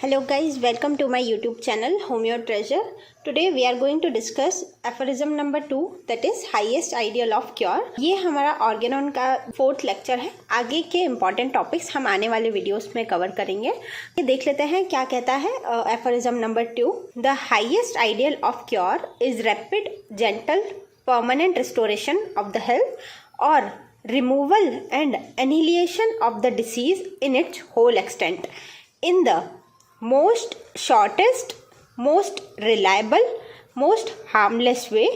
Hello guys, welcome to my YouTube channel Homeo Treasure. Today we are going to discuss aphorism number 2 that is highest ideal of cure. ये हमारा Organon का 4th lecture है। आगे के important topics हम आने वाले videos में कवर करेंगे। ये देख लेते हैं क्या कहता है aphorism number 2. The highest ideal of cure is rapid, gentle, permanent restoration of the health or removal and annihilation of the disease in its whole extent. In the most shortest, most reliable, most harmless way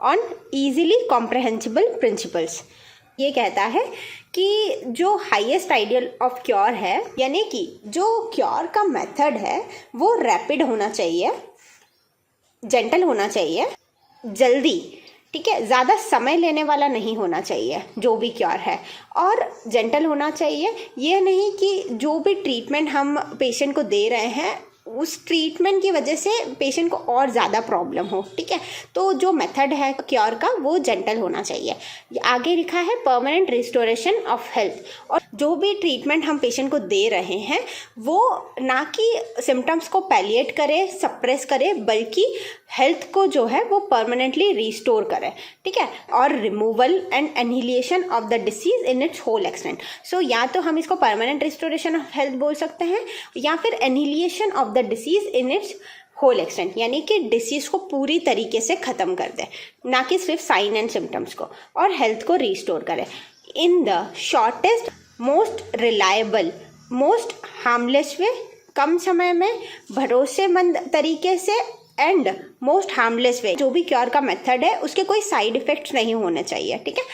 on easily comprehensible principles. ये कहता है कि जो highest ideal of cure है यानी कि जो cure का मेथड है वो रैपिड होना चाहिए, जेंटल होना चाहिए, जल्दी, ठीक है, ज़्यादा समय लेने वाला नहीं होना चाहिए जो भी क्योर है, और जेंटल होना चाहिए। ये नहीं कि जो भी ट्रीटमेंट हम पेशेंट को दे रहे हैं उस ट्रीटमेंट की वजह से पेशेंट को और ज़्यादा प्रॉब्लम हो, ठीक है। तो जो मेथड है क्योर का वो जेंटल होना चाहिए। आगे लिखा है परमानेंट रिस्टोरेशन ऑफ हेल्थ, और जो भी ट्रीटमेंट हम पेशेंट को दे रहे हैं वो ना कि सिम्टम्स को पैलिएट करे, सप्रेस करे, बल्कि हेल्थ को जो है वो परमानेंटली रिस्टोर करे, ठीक है, और removal and annihilation of the disease in its whole extent. So या तो हम इसको परमानेंट रिस्टोरेशन ऑफ हेल्थ बोल सकते हैं या फिर annihilation of the disease in its whole extent, यानी कि डिसीज को पूरी तरीके से ख़त्म कर दे, ना कि सिर्फ साइन एंड सिम्टम्स को, और हेल्थ को रिस्टोर करे in the shortest, most reliable, most harmless way, कम समय में भरोसेमंद तरीके से, एंड मोस्ट हार्मलेस वे। जो भी क्योर का मेथड है उसके कोई साइड इफेक्ट्स नहीं होने चाहिए, ठीक है,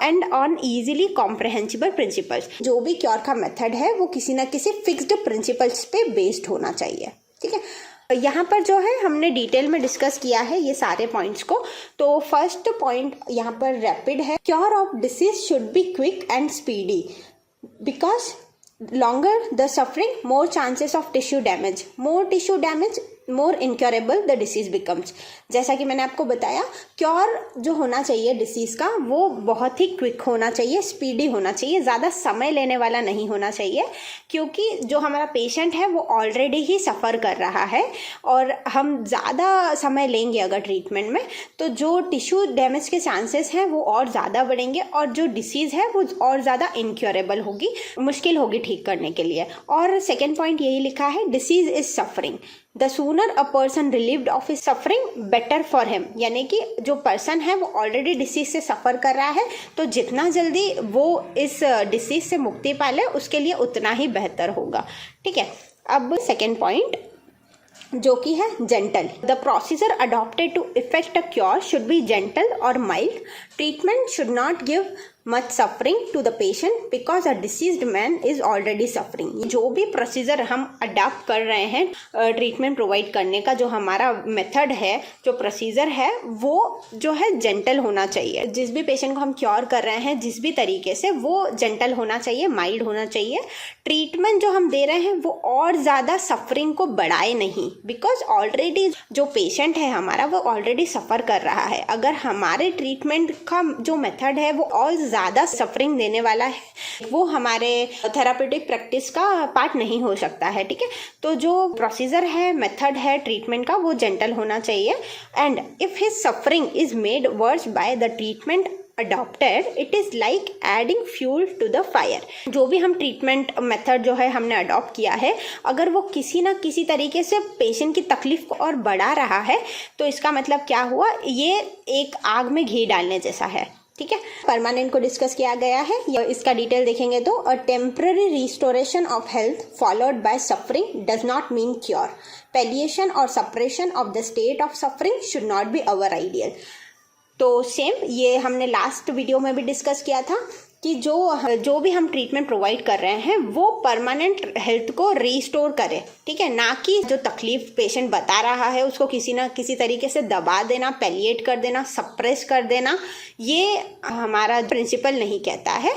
and on easily comprehensible principles. जो भी क्योर का मेथड है वो किसी ना किसी फिक्स्ड प्रिंसिपल्स पे बेस्ड होना चाहिए, ठीक है। यहाँ पर जो है हमने डिटेल में डिस्कस किया है ये सारे पॉइंट्स को। तो फर्स्ट पॉइंट यहाँ पर रैपिड है। Cure of disease should be quick and speedy because longer the suffering, more chances of tissue damage, more tissue damage, more incurable the disease becomes। जैसा कि मैंने आपको बताया क्योर जो होना चाहिए डिसीज़ का वो बहुत ही क्विक होना चाहिए, स्पीडी होना चाहिए, ज़्यादा समय लेने वाला नहीं होना चाहिए, क्योंकि जो हमारा पेशेंट है वो ऑलरेडी ही सफ़र कर रहा है और हम ज़्यादा समय लेंगे अगर ट्रीटमेंट में तो जो टिश्यू डैमेज के चांसेस हैं वो और ज़्यादा बढ़ेंगे और जो डिसीज़ है वो और ज़्यादा इनक्योरेबल होगी, मुश्किल होगी ठीक करने के लिए। और सेकेंड पॉइंट यही लिखा है, disease is suffering, the sooner a person relieved of his suffering better for him, यानी कि जो पर्सन है वो ऑलरेडी डिसीज से सफ़र कर रहा है तो जितना जल्दी वो इस डिसीज से मुक्ति पा ले उसके लिए उतना ही बेहतर होगा, ठीक है। अब सेकेंड पॉइंट जो कि है gentle. The procedure adopted to effect a cure should be gentle और mild. Treatment should not give much suffering to the patient because a diseased man is already suffering. जो भी प्रोसीजर हम adopt कर रहे हैं ट्रीटमेंट प्रोवाइड करने का, जो हमारा मेथड है, जो प्रोसीजर है वो जो है जेंटल होना चाहिए। जिस भी पेशेंट को हम क्योर कर रहे हैं जिस भी तरीके से वो जेंटल होना चाहिए, माइल्ड होना चाहिए। ट्रीटमेंट जो हम दे रहे हैं वो और ज़्यादा सफरिंग को बढ़ाए नहीं, बिकॉज ऑलरेडी जो पेशेंट है हमारा वो ऑलरेडी सफ़र कर रहा है। अगर हमारे ट्रीटमेंट का जो मेथड है वो और ज़्यादा सफरिंग देने वाला है वो हमारे थेरापेटिक प्रैक्टिस का पार्ट नहीं हो सकता है, ठीक है। तो जो प्रोसीजर है, मेथड है ट्रीटमेंट का वो जेंटल होना चाहिए। And if his suffering is made worse by the treatment adopted it is like adding fuel to the fire. जो भी हम ट्रीटमेंट मेथड जो है हमने अडॉप्ट किया है अगर वो किसी ना किसी तरीके से पेशेंट की तकलीफ को और बढ़ा रहा है तो इसका मतलब क्या हुआ, ये एक आग में घी डालने जैसा है, ठीक है। परमानेंट को डिस्कस किया गया है, इसका डिटेल देखेंगे तो a temporary restoration of health followed by suffering does not mean cure. Palliation और suppression of the state of suffering should not be our ideal. तो सेम ये हमने लास्ट वीडियो में भी डिस्कस किया था कि जो भी हम ट्रीटमेंट प्रोवाइड कर रहे हैं वो परमानेंट हेल्थ को रिस्टोर करे, ठीक है, ना कि जो तकलीफ पेशेंट बता रहा है उसको किसी ना किसी तरीके से दबा देना, पैलिएट कर देना, सप्रेस कर देना। ये हमारा प्रिंसिपल नहीं कहता है।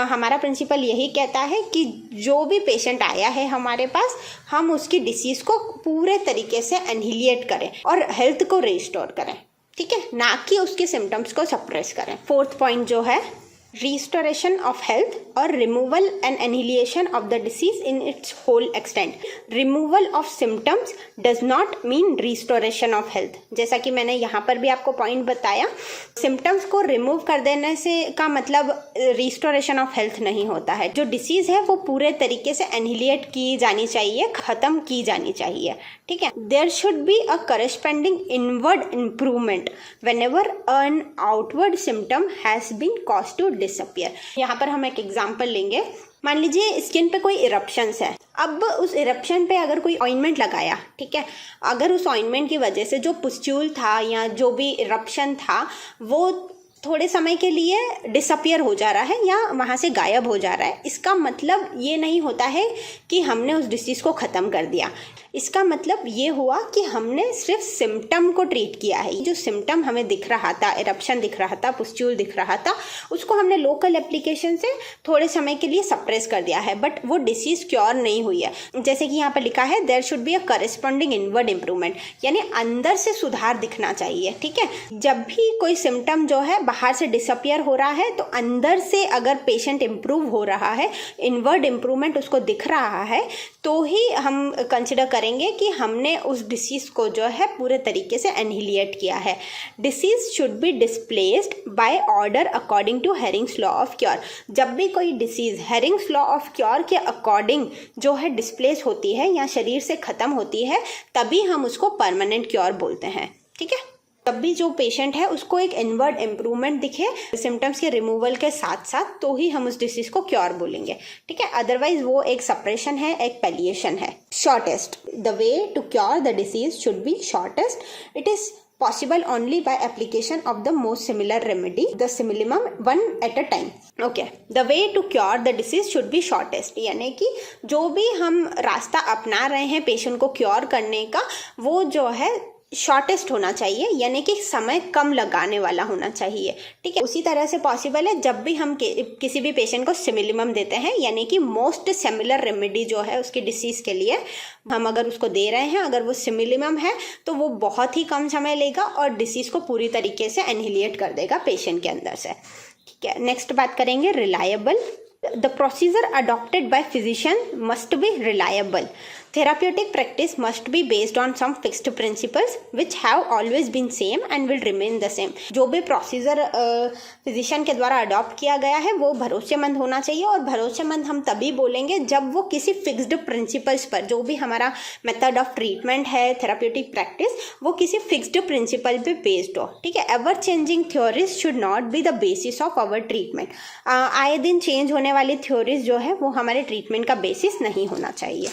हमारा प्रिंसिपल यही कहता है कि जो भी पेशेंट आया है हमारे पास हम उसकी डिसीज़ को पूरे तरीके से एनिहिलेट करें और हेल्थ को रिस्टोर करें, ठीक है, ना कि उसके सिम्टम्स को सप्रेस करें। फोर्थ पॉइंट जो है restoration of health or removal and annihilation of the disease in its whole extent. Removal of symptoms does not mean restoration of health. जैसा कि मैंने यहाँ पर भी आपको पॉइंट बताया, सिम्टम्स को रिमूव कर देने से का मतलब रिस्टोरेशन ऑफ हेल्थ नहीं होता है। जो डिसीज है वो पूरे तरीके से एनिहिलेट की जानी चाहिए, खत्म की जानी चाहिए, ठीक है। There should be a corresponding inward improvement whenever an outward symptom has been cause to disappear. यहाँ पर हम एक एग्जांपल लेंगे। मान लीजिए स्किन पे कोई इरप्शंस है, अब उस इरप्शन पे अगर कोई ऑइंटमेंट लगाया, ठीक है, अगर उस ऑइंटमेंट की वजह से जो पुस्ट्यूल था या जो भी इरप्शन था वो थोड़े समय के लिए डिसअपियर हो जा रहा है या वहाँ से गायब हो जा रहा है, इसका मतलब ये नहीं होता है कि हमने उस डिसीज़ को ख़त्म कर दिया। इसका मतलब ये हुआ कि हमने सिर्फ सिम्टम को ट्रीट किया है। जो सिम्टम हमें दिख रहा था, इरप्शन दिख रहा था, पुस्ट्यूल दिख रहा था, उसको हमने लोकल एप्लीकेशन से थोड़े समय के लिए सप्रेस कर दिया है, बट वो डिसीज़ क्योर नहीं हुई है। जैसे कि यहाँ पर लिखा है there should be a corresponding inward improvement, यानी अंदर से सुधार दिखना चाहिए, ठीक है। जब भी कोई सिम्टम जो है बाहर से डिसअपियर हो रहा है तो अंदर से अगर पेशेंट इम्प्रूव हो रहा है, इनवर्ड इम्प्रूवमेंट उसको दिख रहा है, तो ही हम कंसिडर करेंगे कि हमने उस डिसीज़ को जो है पूरे तरीके से एनिहिलेट किया है। Disease should be displaced by order according to Hering's law of cure. जब भी कोई disease Hering's law of cure के अकॉर्डिंग जो है डिस्प्लेस होती है या शरीर से ख़त्म होती है, तभी हम उसको परमानेंट क्योर बोलते हैं, ठीक है। तब भी जो पेशेंट है उसको एक इनवर्ड इम्प्रूवमेंट दिखे सिम्टम्स के रिमूवल के साथ साथ, तो ही हम उस डिसीज को क्योर बोलेंगे, ठीक है। अदरवाइज वो एक सप्रेशन है, एक पैलिएशन है। Shortest, the way to cure the disease should be shortest. It is possible only by application of the most similar remedy, the minimum one at a time. Okay, the way to cure the disease should be shortest, यानी कि जो भी हम रास्ता अपना रहे हैं patient को क्योर करने का, वो जो है शॉर्टेस्ट होना चाहिए, यानी कि समय कम लगाने वाला होना चाहिए, ठीक है। उसी तरह से पॉसिबल है जब भी हम किसी भी पेशेंट को सिमिलिमम देते हैं, यानी कि मोस्ट सिमिलर रेमेडी जो है उसकी डिसीज़ के लिए हम अगर उसको दे रहे हैं, अगर वो सिमिलिमम है तो वो बहुत ही कम समय लेगा और डिसीज़ को पूरी तरीके से एनिहिलेट कर देगा पेशेंट के अंदर से, ठीक है। नेक्स्ट बात करेंगे reliable. The procedure adopted by physician must be reliable. Therapeutic practice must be based on some fixed principles which have always been same and will remain the same. जो भी प्रोसीजर फिजिशियन के द्वारा adopt किया गया है वो भरोसेमंद होना चाहिए, और भरोसेमंद हम तभी बोलेंगे जब वो किसी फिक्स्ड प्रिंसिपल्स पर, जो भी हमारा मेथड ऑफ ट्रीटमेंट है, थेराप्यूटिक प्रैक्टिस, वो किसी फिक्स्ड प्रिंसिपल पे बेस्ड हो, ठीक है। Ever changing theories should not be the basis of our treatment. आए दिन चेंज होने वाली थ्योरीज जो है वो हमारे ट्रीटमेंट का बेसिस नहीं होना चाहिए।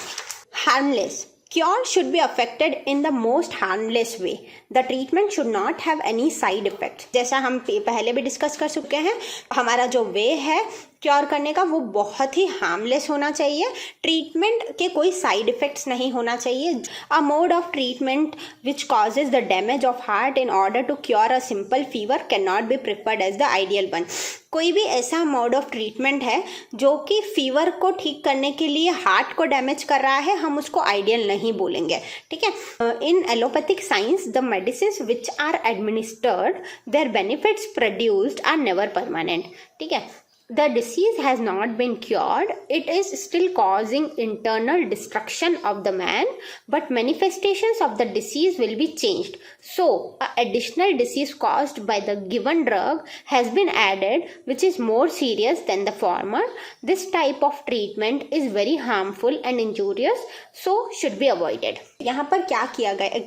Harmless. Cure should be affected in the most harmless way. The treatment should not have any side effects. जैसा हम पहले भी डिस्कस कर चुके हैं, हमारा जो वे है क्योर करने का वो बहुत ही हार्मलेस होना चाहिए। ट्रीटमेंट के कोई साइड इफेक्ट्स नहीं होना चाहिए। A mode of treatment which causes the damage of heart in order to cure a simple fever can not be preferred as the ideal one. कोई भी ऐसा मोड ऑफ ट्रीटमेंट है जो कि फीवर को ठीक करने के लिए हार्ट को डैमेज कर रहा है, हम उसको आइडियल नहीं बोलेंगे, ठीक है। In allopathic science the medicine which are administered their benefits produced are never permanent, ठीक है। The disease has not been cured, it is still causing internal destruction of the man, but manifestations of the disease will be changed. So, an additional disease caused by the given drug has been added, which is more serious than the former. This type of treatment is very harmful and injurious, so should be avoided. यहाँ पर क्या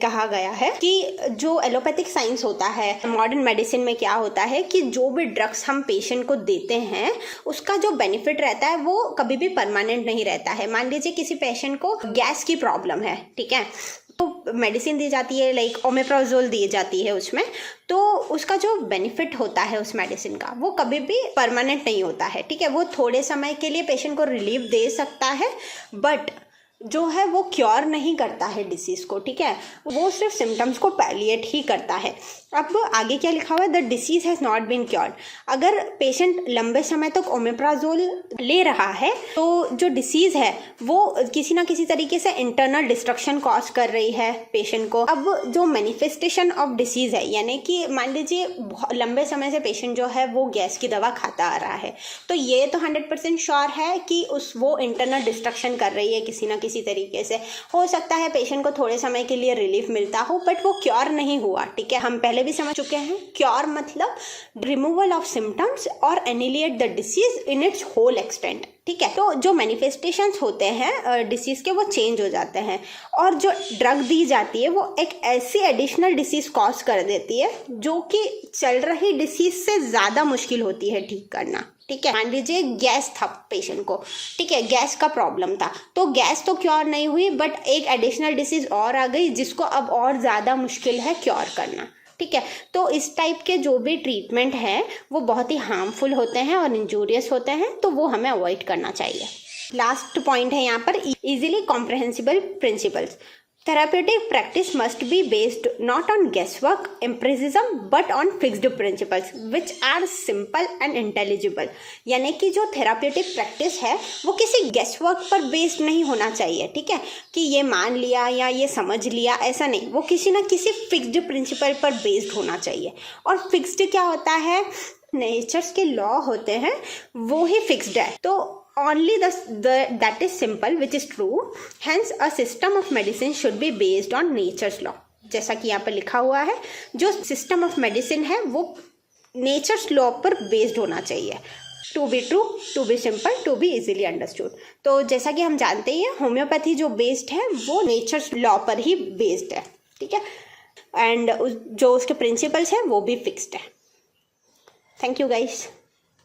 कहा गया है कि जो allopathic science होता है, मॉडर्न मेडिसिन में क्या होता है कि जो भी ड्रग्स हम पेशेंट को देते हैं उसका जो बेनिफिट रहता है वो कभी भी परमानेंट नहीं रहता है। मान लीजिए किसी पेशेंट को गैस की प्रॉब्लम है, ठीक है, तो मेडिसिन दी जाती है, लाइक ओमेप्राजोल दी जाती है उसमें, तो उसका जो बेनिफिट होता है उस मेडिसिन का वो कभी भी परमानेंट नहीं होता है, ठीक है। वो थोड़े समय के लिए पेशेंट को रिलीफ दे सकता है, बट जो है वो क्योर नहीं करता है डिसीज़ को, ठीक है, वो सिर्फ सिम्टम्स को पैलिएट ही करता है। अब आगे क्या लिखा हुआ है, the disease has not been cured. अगर पेशेंट लंबे समय तक ओमेप्राजोल ले रहा है तो जो डिसीज़ है वो किसी ना किसी तरीके से इंटरनल डिस्ट्रक्शन कॉज कर रही है पेशेंट को। अब जो मैनिफेस्टेशन ऑफ डिसीज़ है, यानी कि मान लीजिए लंबे समय से पेशेंट जो है वो गैस की दवा खाता आ रहा है, तो ये तो 100% श्योर है कि वो इंटरनल डिस्ट्रक्शन कर रही है किसी ना किसी तरीके से। हो सकता है पेशेंट को थोड़े समय के लिए रिलीफ मिलता हो, बट वो क्योर नहीं हुआ, ठीक है। हम पहले भी समझ चुके हैं, क्योर मतलब रिमूवल ऑफ सिम्टम्स और annihilate the disease in its whole extent, ठीक है। तो जो मैनिफेस्टेशंस होते हैं डिसीज के वो चेंज हो जाते हैं, और जो ड्रग दी जाती है वो एक ऐसी एडिशनल डिसीज कॉज कर देती है जो कि चल रही डिसीज से ज़्यादा मुश्किल होती है ठीक करना, ठीक है। मान लीजिए गैस था पेशेंट को, ठीक है, गैस का प्रॉब्लम था, तो गैस तो क्योर नहीं हुई, बट एक एडिशनल डिसीज और आ गई जिसको अब और ज़्यादा मुश्किल है क्योर करना, ठीक है। तो इस टाइप के जो भी ट्रीटमेंट हैं वो बहुत ही हार्मफुल होते हैं और इंजूरियस होते हैं, तो वो हमें अवॉइड करना चाहिए। लास्ट पॉइंट है यहाँ पर, easily comprehensible principles. Therapeutic practice must be based not on guesswork, empiricism, but on fixed principles which are simple and intelligible। यानी कि जो थेराप्यूटिक प्रैक्टिस है वो किसी गेसवर्क पर बेस्ड नहीं होना चाहिए, ठीक है, कि ये मान लिया या ये समझ लिया, ऐसा नहीं, वो किसी ना किसी फिक्स्ड प्रिंसिपल पर बेस्ड होना चाहिए। और फिक्स्ड क्या होता है, नेचर्स के लॉ होते हैं वो ही फिक्स्ड है, तो only that is simple which is true, hence a system of medicine should be based on nature's law। जैसा कि यहाँ पर लिखा हुआ है, जो सिस्टम ऑफ मेडिसिन है वो नेचर्स लॉ पर बेस्ड होना चाहिए, to be true, to be simple, to be easily understood. तो जैसा कि हम जानते ही हैं होम्योपैथी जो बेस्ड है वो नेचर्स लॉ पर ही बेस्ड है, ठीक है, एंड जो उसके प्रिंसिपल्स हैं वो भी फिक्स्ड है। Thank you guys.